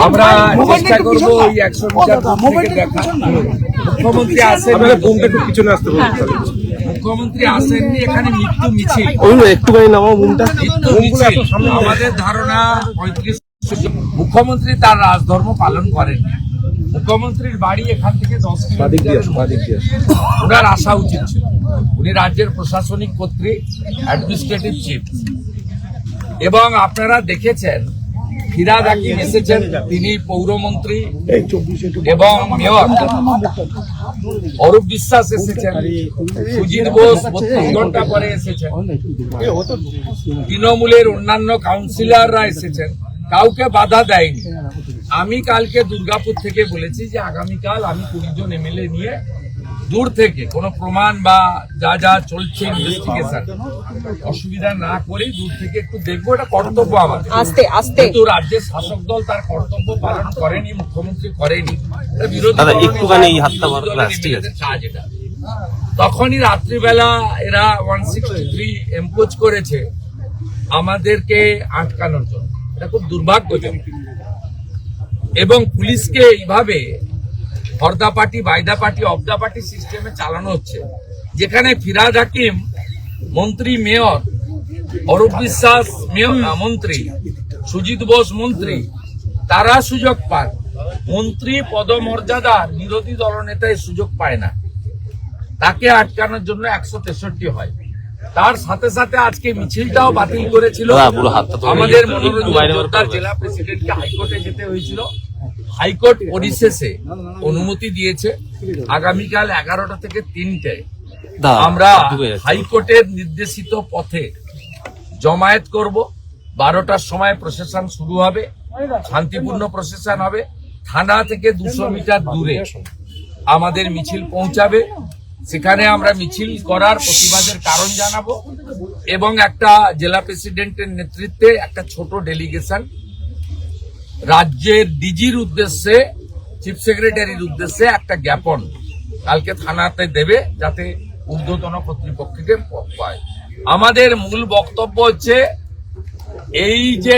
আমরা চেষ্টা করবো ওই 100 মিটার থেকে দেখা। মুখ্যমন্ত্রী আসেন, পিছনে আসতে মুখ্যমন্ত্রী আসেননি, এখানে মৃত্যু মিছিল, একটুখানি নামাও মুমটা। মৃত্যু মিছিল। আমাদের ধারণা 35 মুখ্যমন্ত্রী তার রাজধর্ম পালন করেননি। মুখ্যমন্ত্রীর বাড়ি এখান থেকে 10 কিলোমিটার, ওনার আসা উচিত ছিল। উনি রাজ্যের প্রশাসনিক কর্তৃ, অ্যাডমিনিস্ট্রেটিভ চিফ। এবং আপনারা দেখেছেন ফিরহাদ হাকিম এসেছেন, তিনি পৌরমন্ত্রী এবং মেয়র। অরূপ বিশ্বাস এসেছেন, সুজিত বোস 32 ঘন্টা পরে এসেছেন, তৃণমূলের অন্যান্য কাউন্সিলররা এসেছেন, কাউকে বাধা দেয়নি। আমি কালকে দুর্গাপুর থেকে বলেছি যে আগামীকাল আমি 20 জন এমএলএ নিয়ে দূর থেকে কোনো প্রমাণ বা যা যা চলছে ইনভেস্টিগেশন অসুবিধা না করে দূর থেকে একটু দেখবো। এটা কর্তব্য আমাদের, কিন্তু রাজ্যের শাসক দল তার কর্তব্য পালন করেনি, মুখ্যমন্ত্রী করেনি, বিরোধী কাজ এটা। তখনই রাত্রিবেলা এরা 163 এম্পোজ করেছে আমাদেরকে আটকানোর জন্য। এটা খুব দুর্ভাগ্যজনক। এবং পুলিশকে এইভাবে হরদা পার্টি, বাইদা পার্টি, অবদা পার্টি সিস্টেমে চালানো হচ্ছে, যেখানে ফিরহাদ হাকিম মন্ত্রী, মেয়র, অরূপ বিশ্বাস মন্ত্রী, সুজিত বোস মন্ত্রী, তারা সুযোগ পান। মন্ত্রী পদমর্যাদার বিরোধী দলনেতা এই সুযোগ পায় না। তাকে আটকানোর জন্য 163 হয়। তার সাথে সাথে আজকে মিছিলটাও বাতিল করেছিল আমাদের মনোরঞ্জন জেলা প্রেসিডেন্টকে হাইকোর্টে যেতে হয়েছিল। হাইকোর্ট পরিশেষে অনুমতি দিয়েছে আগামীকাল 11টা থেকে 3টে আমরা হাইকোর্টের নির্দেশিত পথে জমায়েত করব। 12টার সময় প্রসেশন শুরু হবে, শান্তিপূর্ণ প্রসেশন হবে। থানা থেকে 200 মিটার দূরে আমাদের মিছিল পৌঁছাবে। সেখানে আমরা মিছিল করার প্রতিবাদের কারণ জানাবো এবং একটা জেলা প্রেসিডেন্টের নেতৃত্বে একটা ছোট ডেলিগেশন রাজ্যের ডিজির উদ্দেশ্যে, চিফ সেক্রেটারির উদ্দেশ্যে একটা জ্ঞাপন কালকে থানাতে দেবে, যাতে ঊর্ধ্বতন কর্তৃপক্ষকে পায়। আমাদের মূল বক্তব্য হচ্ছে এই যে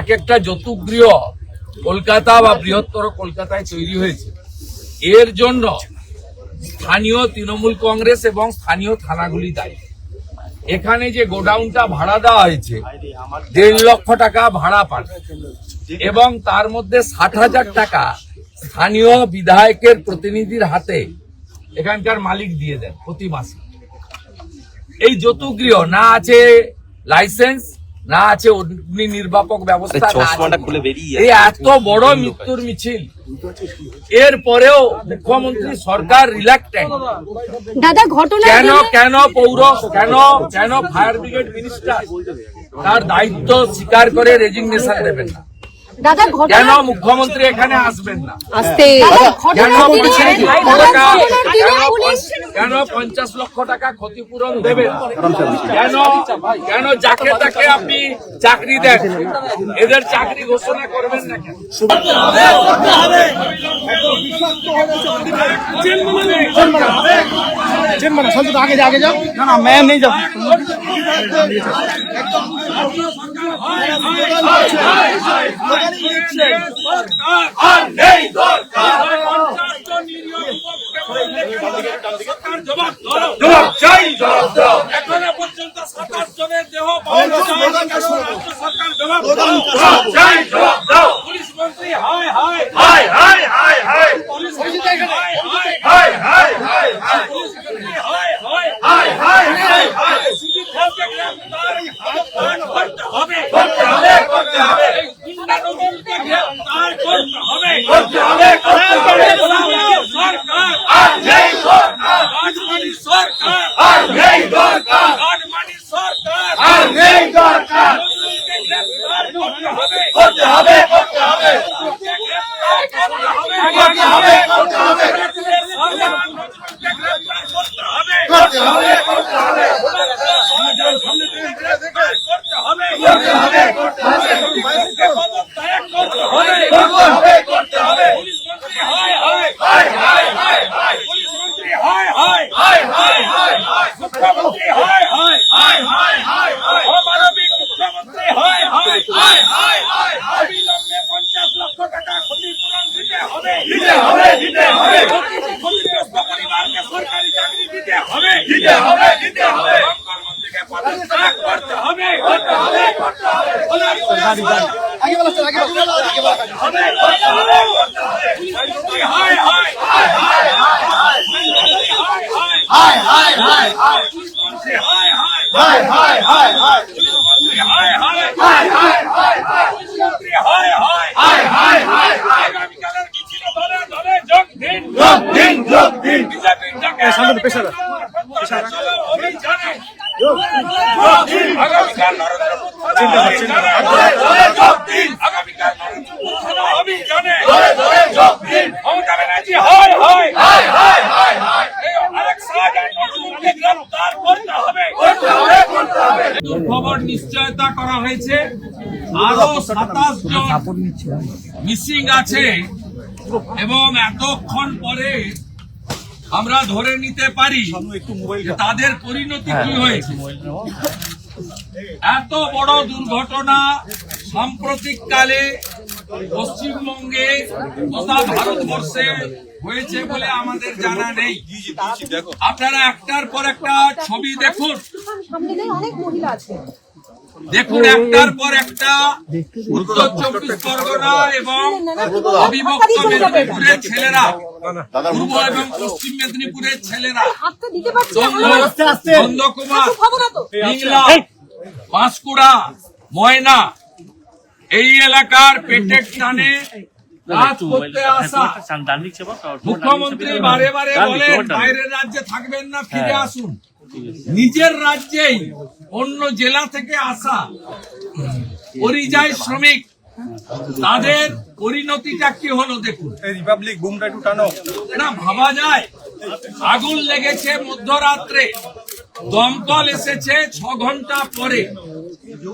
এক একটা যৌতুকগৃহ কলকাতা বা বৃহত্তর কলকাতায় তৈরি হয়েছে, এর জন্য স্থানীয় তৃণমূল কংগ্রেস এবং স্থানীয় থানাগুলি দায়ী। এখানে যে গোডাউনটা ভাড়া দেওয়া হয়েছে 1.5 লক্ষ টাকা ভাড়া পান এবং তার মধ্যে 60,000 টাকা স্থানীয় বিধায়কের প্রতিনিধির হাতে এখানকার মালিক দিয়ে দেন প্রতি মাসে। এই যৌতুকগৃহ না আছে লাইসেন্স, না আছে অগ্নি নির্বাপক ব্যবস্থা, এই এত বড় মৃত্যুর মিছিল, এর পরেও মুখ্যমন্ত্রী সরকার রিল্যাক্টেন্ট। কেন ফায়ার ব্রিগেড মিনিস্টার তার দায়িত্ব স্বীকার করে রেজিগনেশন দেবেন না? কেন মুখ্যমন্ত্রী এখানে আসবেন না? কেন 50 লক্ষ টাকা ক্ষতিপূরণ দেবেন? কেন যাকে তাকে আপনি চাকরি দেন, এদের চাকরি ঘোষণা করবেন না কেন? আগে যাও না, না ম্যাম নেই যাও। এখনো পর্যন্ত 27 জনের দেহ পাওয়া যায়। পুলিশ মন্ত্রী হায় হায় হায় হায় হায় হায়, পুলিশ মন্ত্রী হায় হায় হায় হায় হায় হায়, পুলিশ মন্ত্রী হায় হায় হায় হায় হায় হায়, সুজিত বোসকে গ্রেফতার করতে হবে, করতে হবে, করতে হবে, গুন্ডানগরকে গ্রেফতার করতে হবে, করতে হবে, করতে হবে। সরকার আর নেই, সরকার রাজমানি সরকার আর নেই, দরকার রাজমানি সরকার আর নেই, দরকার গ্রেফতার করতে হবে, করতে হবে, করতে হবে, করতে হবে, করতে হবে, করতে হবে, করতে হবে, করতে হবে, অবিলম্বে 50 লক্ষ দিতে হবে, দিতে হবে, দিতে হবে। মুখ্যমন্ত্রীকে পদত্যাগ করতে হবে, করতে হবে, করতে হবে। আগে বলা চল, আগে বলা, আগে বলা। হবে, করতে হবে, করতে হবে। হায় হায় হায় হায় হায় হায় হায় হায় হায় হায় মুখ্যমন্ত্রী হায় হায় হায় হায় হায় হায় মুখ্যমন্ত্রী হায় হায় হায় হায় হায় হায় মুখ্যমন্ত্রী হায় হায় হায় হায় হায় হায় আগামীকালের মিছিলে দলে দলে যোগ দিন, যোগ দিন, যোগ দিন। বিজেপির ডাকে চলো অভিযানে যোগ দিন। আগামীকাল নরেন্দ্র মোদী যোগ দিন। আগামীকাল নরেন্দ্র মোদী অভিযানে যোগ দিন। মমতা ব্যানার্জি হায় হায় হায় হায় হায় হায় আলেক্সা নরেন্দ্রকে গ্রেফতার করতে হবে, করতে হবে, করতে হবে। দুর্খবর নিশ্চয়তা করা হয়েছে, আরো 27 জন মিসিং আছে এবং এতক্ষণ পরে আমরা ধরে নিতে পারি যে তাদের পরিণতি কি হয়েছে। এত বড় দুর্ঘটনা সাম্প্রতিককালে পশ্চিমবঙ্গে তথা ভারতবর্ষে হয়েছে বলে আমাদের জানা নেই। আপনারা একটার পর একটা ছবি দেখুন, অনেক মহিলা আছে। দেখুন একটার পর একটা উত্তর 24 পরগনা এবং অবিভক্ত মেদিনীপুরের ছেলেরা, পূর্ব এবং পশ্চিম মেদিনীপুরের ছেলেরা, হাতটা দিতে পারছি নন্দকুমার, পিংলা, পাঁশকুড়া, ময়না, এই এলাকার পেটের টানে কাজ করতে আসা। মুখ্যমন্ত্রী বারে বারে বলেন বাইরের রাজ্যে থাকবেন না, ফিরে আসুন। নিজের রাজ্যেই অন্য জেলা থেকে আসা পরিযায়ী শ্রমিক, তাদের পরিণতিটা কি হলো দেখুন। রিপাবলিক বুমটা একটু টানো। এটা ভাবা যায়, আগুন লেগেছে মধ্যরাত্রে, দমকল এসেছে 6 ঘন্টা পরে।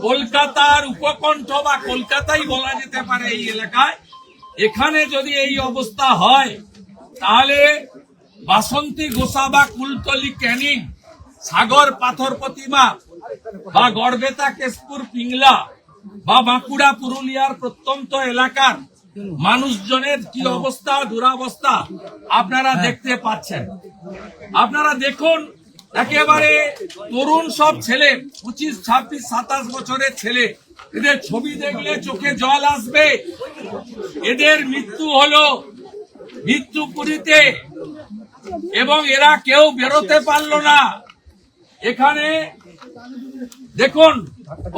কলকাতার উপকণ্ঠ বা কলকাতাই বলা যেতে পারে এই এলাকায়, এখানে যদি এই অবস্থা হয় তাহলে বাসন্তী গোসা বা কুলতলি ক্যানিং, সাগর পাথর প্রতিমা বা গড়বেতা কেশপুর পিংলা বা বাঁকুড়া পুরুলিয়ার প্রত্যন্ত এলাকার মানুষজনের কি অবস্থা, দুরাবস্থা আপনারা দেখতে পাচ্ছেন। আপনারা দেখুন একেবারে তরুণ সব ছেলে, 25, 26, 27 বছরের ছেলে, এদের ছবি দেখলে চোখে জল আসবে। এদের মৃত্যু হলো মৃত্যুপুরীতে এবং এরা কেউ বেরোতে পারলো না। এখানে দেখুন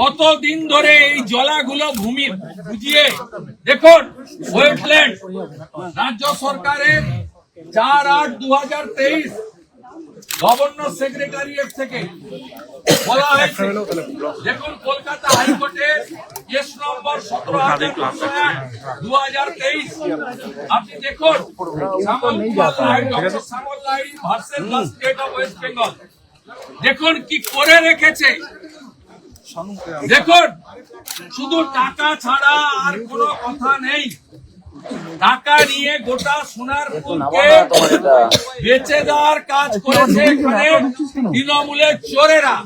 কতদিন ধরে এই জলাগুলো ভূমি বুঝিয়ে, দেখুন ওয়েটল্যান্ড রাজ্য সরকারের 4/8/2023 গভর্নর সেক্রেটারিয়েট থেকে বলা হয়েছে। দেখুন কলকাতা হাইকোর্টের কেস নম্বর 17,201/2023। আপনি দেখুন Shyamal versus the state of West Bengal. দেখুন কি করে রেখেছে, দেখুন শুধু টাকা ছাড়া আর কোনো কথা নেই। টাকা নিয়ে গোটা সোনারপুরকে বেচে দেওয়ার কাজ করেছে এখানে তৃণমূলের চোরেরা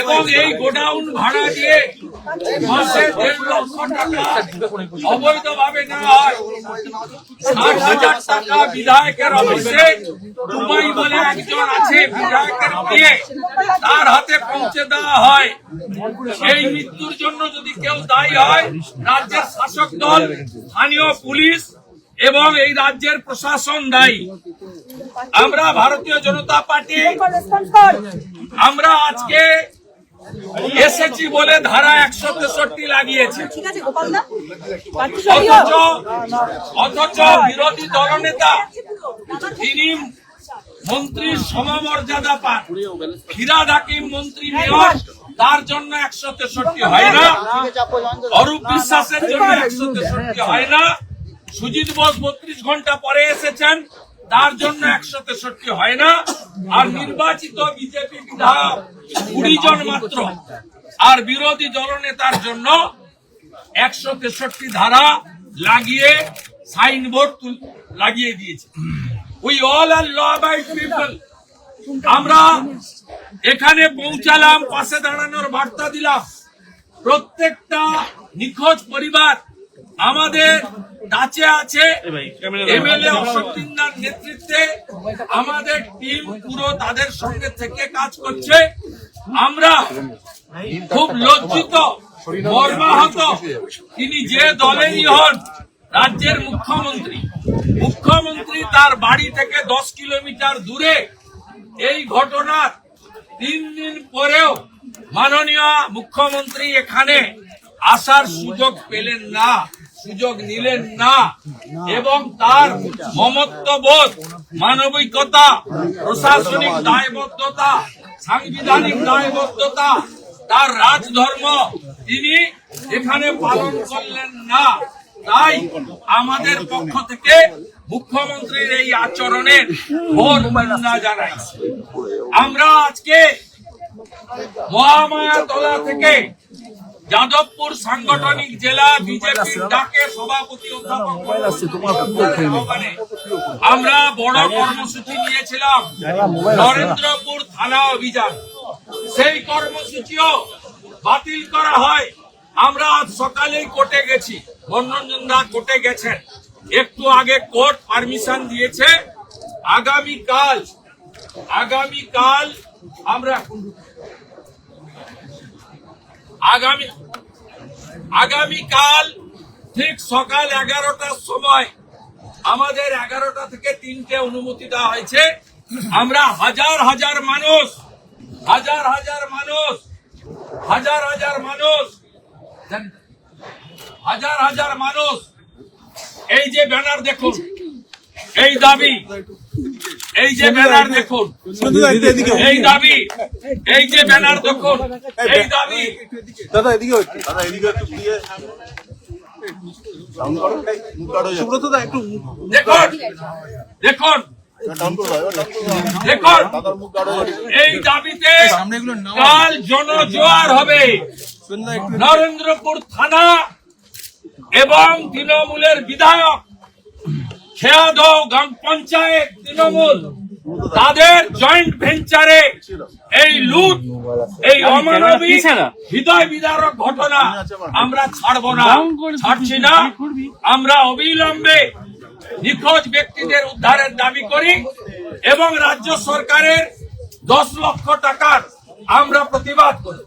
এবং এই গোডাউন ভাড়া দিয়ে মাসে 1.5 লক্ষ টাকা অবৈধভাবে নেওয়া হয়। 60,000 টাকা বিধায়কের অফিসে টুমাই বলে একজন আছে, বিধায়কের দিয়ে তার হাতে পৌঁছে দেওয়া হয়। এই মৃত্যুর জন্য যদি কেউ দায়ী হয়, রাজ্যের শাসক দল, স্থানীয় পুলিশ এবং এই রাজ্যের প্রশাসন দায়ী। আমরা ভারতীয় জনতা পার্টি আমরা আজকে এসেছি বলে ধারা 163 লাগিয়েছে, অথচ বিরোধী দলনেতা তিনি মন্ত্রীর সমমর্যাদা পান। ফিরাদ হাকিম মন্ত্রী মেয়র, তার জন্য 163 হয় না। অরূপ বিশ্বাসের জন্য 163 হয় না। সুজিত বোস 32 ঘন্টা পরে এসেছেন, তার জন্য 163 হয় না। আর নির্বাচিত বিজেপি বিধায়ক 20 জন মাত্র, আর বিরোধী দলনেতার জন্য 163 ধারা লাগিয়ে সাইনবোর্ড লাগিয়ে দিয়েছে। We all are law abiding people. আমরা এখানে পৌঁছালাম, পাশে দাঁড়ানোর বার্তা দিলাম। প্রত্যেকটা নিখোঁজ পরিবার আমাদের ডাচে আছে এমএলএ অশোক দিন্দার নেতৃত্বে আমাদের টিম পুরো তাদের সঙ্গে থেকে কাজ করছে। আমরা খুব লজ্জিত, মর্মাহত, তিনি যে দলেরই হন, রাজ্যের মুখ্যমন্ত্রী তার বাড়ি থেকে 10 কিলোমিটার দূরে এই ঘটনার 3 দিন পরেও মাননীয় মুখ্যমন্ত্রী এখানে আসার সুযোগ পেলেন না, সুযোগ নিলেন না, এবং তার মমত্ববোধ, মানবিকতা, প্রশাসনিক দায়বদ্ধতা, সাংবিধানিক দায়বদ্ধতা, তার রাজধর্ম তিনি এখানে পালন করলেন না। তাই আমাদের পক্ষ থেকে মুখ্যমন্ত্রীর এই আচরণের ঘোর নিন্দা জানাই। আমরা আজকে মহামায়াতলা থেকে যাদবপুর সাংগঠনিক জেলা বিজেপির ডাকে সভাপতি অধ্যাপক আহ্বানে আমরা বড় কর্মসূচি নিয়েছিলাম, নরেন্দ্রপুর থানা অভিযান। সেই কর্মসূচিও বাতিল করা হয়। আমরা আজ সকালেই কোর্টে গেছি, মনোরঞ্জন দা কোর্টে গেছেন, একটু আগে কোর্ট পারমিশন দিয়েছে। আগামীকাল আমরা আগামীকাল ঠিক সকাল 11টার সময়, আমাদের 11টা থেকে 3টে অনুমতি দেওয়া হয়েছে। আমরা হাজার হাজার মানুষ এই যে ব্যানার দেখুন, এই দাবি, এই যে ব্যানার দেখুন, এই দাবি, এই যে ব্যানার দেখুন, এই দাবি। দাদা এদিকে দাদা এদিকে একটু দিয়ে ডাউন করো, সুব্রত দা একটু দেখুন দেখুন ডাউন করো, দেখুন, দাদার মুখ গাড়ো। এই দাবিতে কাল জনজোয়ার হবে। নরেন্দ্রপুর থানা এবং তৃণমূলের বিধায়ক, খেয়াদহ গ্রাম পঞ্চায়েত তৃণমূল, তাদের জয়েন্ট ভেঞ্চারে এই লুট, এই অমানবিক হৃদয় বিদারক ঘটনা আমরা ছাড়বো না, ছাড়ছি না। আমরা অবিলম্বে নিখোঁজ ব্যক্তিদের উদ্ধারের দাবি করি এবং রাজ্য সরকারের 10 লক্ষ টাকার আমরা প্রতিবাদ করি।